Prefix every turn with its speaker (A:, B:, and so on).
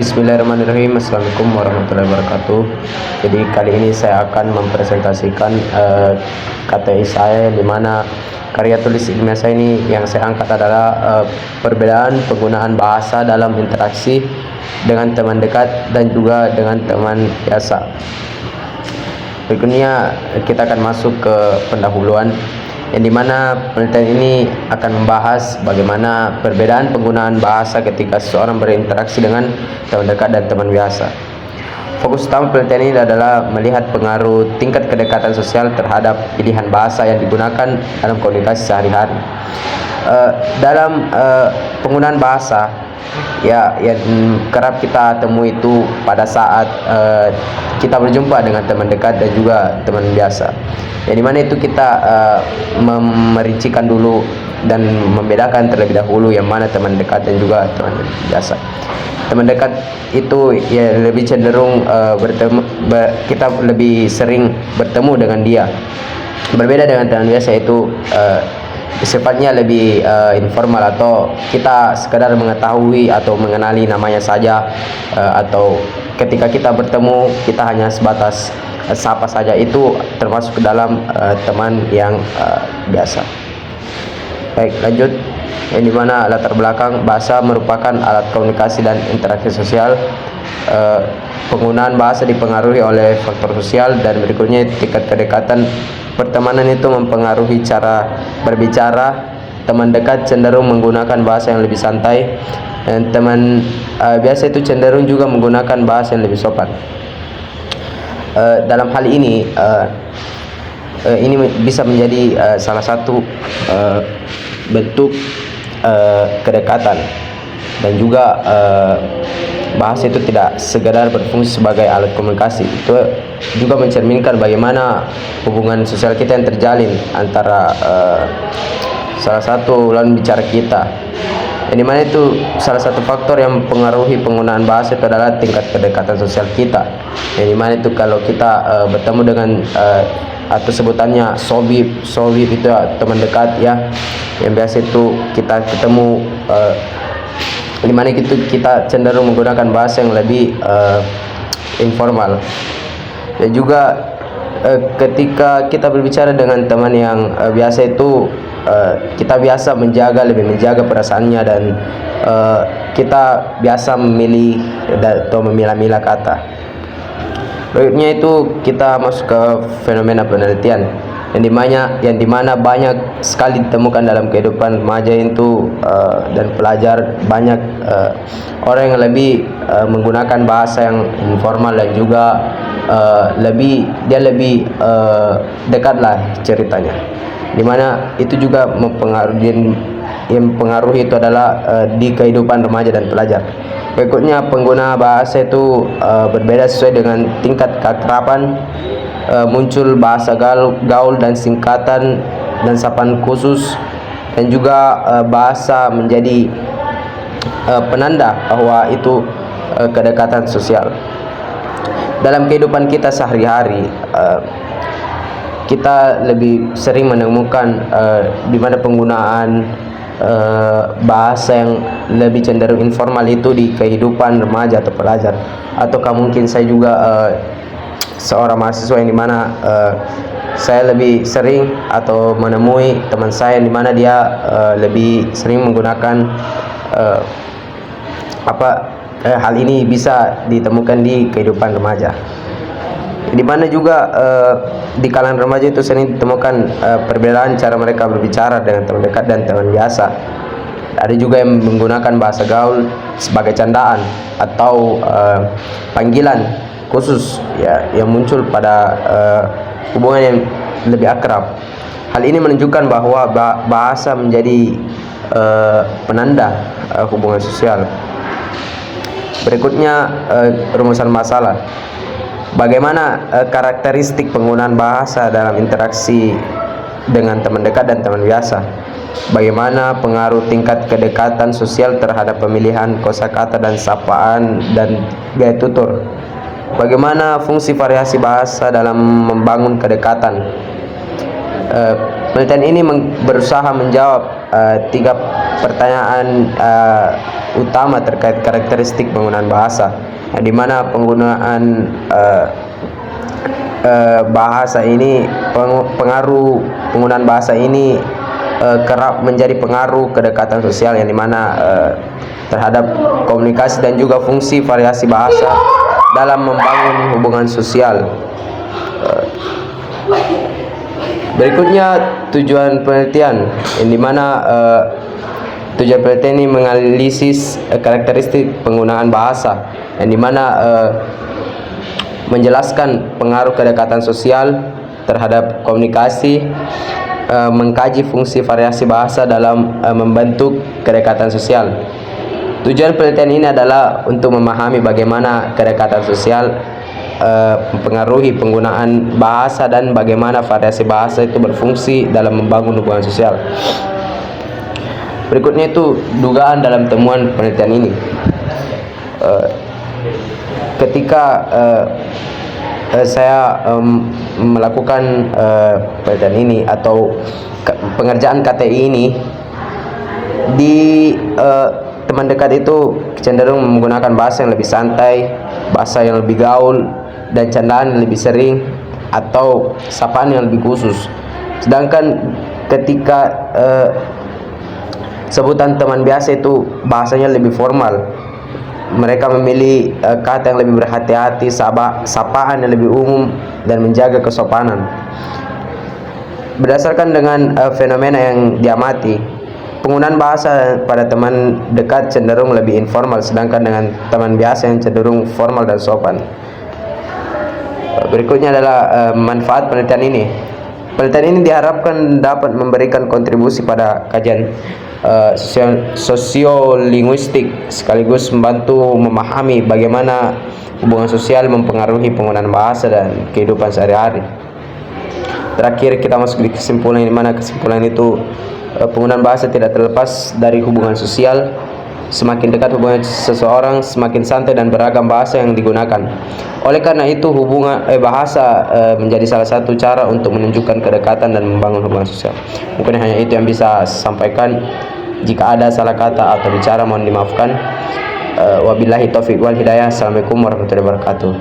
A: Bismillahirrahmanirrahim. Assalamualaikum warahmatullahi wabarakatuh. Jadi kali ini saya akan mempresentasikan KTI saya, yang dimana karya tulis ilmiah saya ini yang saya angkat adalah perbedaan penggunaan bahasa dalam interaksi dengan teman dekat dan juga dengan teman biasa. Berikutnya kita akan masuk ke pendahuluan, yang dimana penelitian ini akan membahas bagaimana perbedaan penggunaan bahasa ketika seseorang berinteraksi dengan teman dekat dan teman biasa. Fokus utama penelitian ini adalah melihat pengaruh tingkat kedekatan sosial terhadap pilihan bahasa yang digunakan dalam komunikasi sehari-hari. Dalam penggunaan bahasa yang kerap kita temui itu pada saat kita berjumpa dengan teman dekat dan juga teman biasa, yang dimana itu kita memerincikan dulu dan membedakan terlebih dahulu yang mana teman dekat dan juga teman biasa. Teman dekat itu ya lebih cenderung kita lebih sering bertemu dengan dia. Berbeda dengan teman biasa itu sifatnya lebih informal, atau kita sekedar mengetahui atau mengenali namanya saja, atau ketika kita bertemu kita hanya sebatas sapa saja. Itu termasuk ke dalam teman yang biasa. Baik, lanjut. Yang dimana latar belakang bahasa merupakan alat komunikasi dan interaksi sosial. Penggunaan bahasa dipengaruhi oleh faktor sosial, dan berikutnya tingkat kedekatan pertemanan itu mempengaruhi cara berbicara. Teman dekat cenderung menggunakan bahasa yang lebih santai, dan teman biasa itu cenderung juga menggunakan bahasa yang lebih sopan. Dalam hal ini bisa menjadi salah satu bentuk kedekatan, dan juga bahasa itu tidak sekedar berfungsi sebagai alat komunikasi, itu juga mencerminkan bagaimana hubungan sosial kita yang terjalin antara salah satu lawan bicara kita. Yang dimana itu salah satu faktor yang mempengaruhi penggunaan bahasa itu adalah tingkat kedekatan sosial kita. Yang dimana itu kalau kita bertemu dengan atau sebutannya sobib itu teman dekat ya, yang biasa itu kita ketemu, dimana itu kita cenderung menggunakan bahasa yang lebih informal. Dan juga ketika kita berbicara dengan teman yang biasa itu kita biasa lebih menjaga perasaannya, dan kita biasa memilih atau memilah-milah kata. Berikutnya itu kita masuk ke fenomena penelitian, yang dimana banyak sekali ditemukan dalam kehidupan remaja itu dan pelajar. Banyak orang yang lebih menggunakan bahasa yang informal, dan juga lebih dekat lah ceritanya, dimana itu juga mempengaruhi itu adalah di kehidupan remaja dan pelajar. Berikutnya pengguna bahasa itu berbeda sesuai dengan tingkat keakraban. Muncul bahasa gaul dan singkatan dan sapaan khusus, dan juga bahasa menjadi penanda bahwa itu kedekatan sosial. Dalam kehidupan kita sehari-hari, kita lebih sering menemukan di mana penggunaan bahasa yang lebih cenderung informal itu di kehidupan remaja atau pelajar. Ataukah mungkin saya juga seorang mahasiswa, yang dimana saya lebih sering atau menemui teman saya yang dimana dia lebih sering menggunakan hal ini bisa ditemukan di kehidupan remaja, di mana juga di kalangan remaja itu sering ditemukan perbedaan cara mereka berbicara dengan teman dekat dan teman biasa. Ada juga yang menggunakan bahasa gaul sebagai candaan atau panggilan khusus ya, yang muncul pada hubungan yang lebih akrab. Hal ini menunjukkan bahwa bahasa menjadi penanda hubungan sosial. Berikutnya rumusan masalah. Bagaimana karakteristik penggunaan bahasa dalam interaksi dengan teman dekat dan teman biasa? Bagaimana pengaruh tingkat kedekatan sosial terhadap pemilihan kosakata dan sapaan dan gaya tutur? Bagaimana fungsi variasi bahasa dalam membangun kedekatan? Penelitian ini berusaha menjawab tiga pertanyaan utama terkait karakteristik penggunaan bahasa, di mana penggunaan bahasa ini penggunaan bahasa ini kerap menjadi pengaruh kedekatan sosial, yang dimana terhadap komunikasi dan juga fungsi variasi bahasa dalam membangun hubungan sosial. Berikutnya tujuan penelitian, yang dimana tujuan penelitian ini menganalisis karakteristik penggunaan bahasa, yang dimana menjelaskan pengaruh kedekatan sosial terhadap komunikasi, mengkaji fungsi variasi bahasa dalam membentuk kedekatan sosial. Tujuan penelitian ini adalah untuk memahami bagaimana kedekatan sosial mempengaruhi penggunaan bahasa dan bagaimana variasi bahasa itu berfungsi dalam membangun hubungan sosial. Berikutnya itu dugaan dalam temuan penelitian ini. Ketika saya melakukan penelitian ini atau pengerjaan KTI ini, di teman dekat itu cenderung menggunakan bahasa yang lebih santai, bahasa yang lebih gaul, dan candaan yang lebih sering atau sapaan yang lebih khusus. Sedangkan ketika sebutan teman biasa itu bahasanya lebih formal, mereka memilih kata yang lebih berhati-hati, sapaan yang lebih umum, dan menjaga kesopanan. Berdasarkan dengan fenomena yang diamati, penggunaan bahasa pada teman dekat cenderung lebih informal, sedangkan dengan teman biasa yang cenderung formal dan sopan. Berikutnya adalah manfaat penelitian ini. Penelitian ini diharapkan dapat memberikan kontribusi pada kajian sosiolinguistik, sekaligus membantu memahami bagaimana hubungan sosial mempengaruhi penggunaan bahasa dan kehidupan sehari-hari. Terakhir kita masuk di kesimpulan, di mana kesimpulan itu penggunaan bahasa tidak terlepas dari hubungan sosial. Semakin dekat hubungan seseorang, semakin santai dan beragam bahasa yang digunakan. Oleh karena itu bahasa menjadi salah satu cara untuk menunjukkan kedekatan dan membangun hubungan sosial. Mungkin hanya itu yang bisa saya sampaikan. Jika ada salah kata atau bicara mohon dimaafkan. Wabillahi taufiq wal hidayah. Assalamualaikum warahmatullahi wabarakatuh.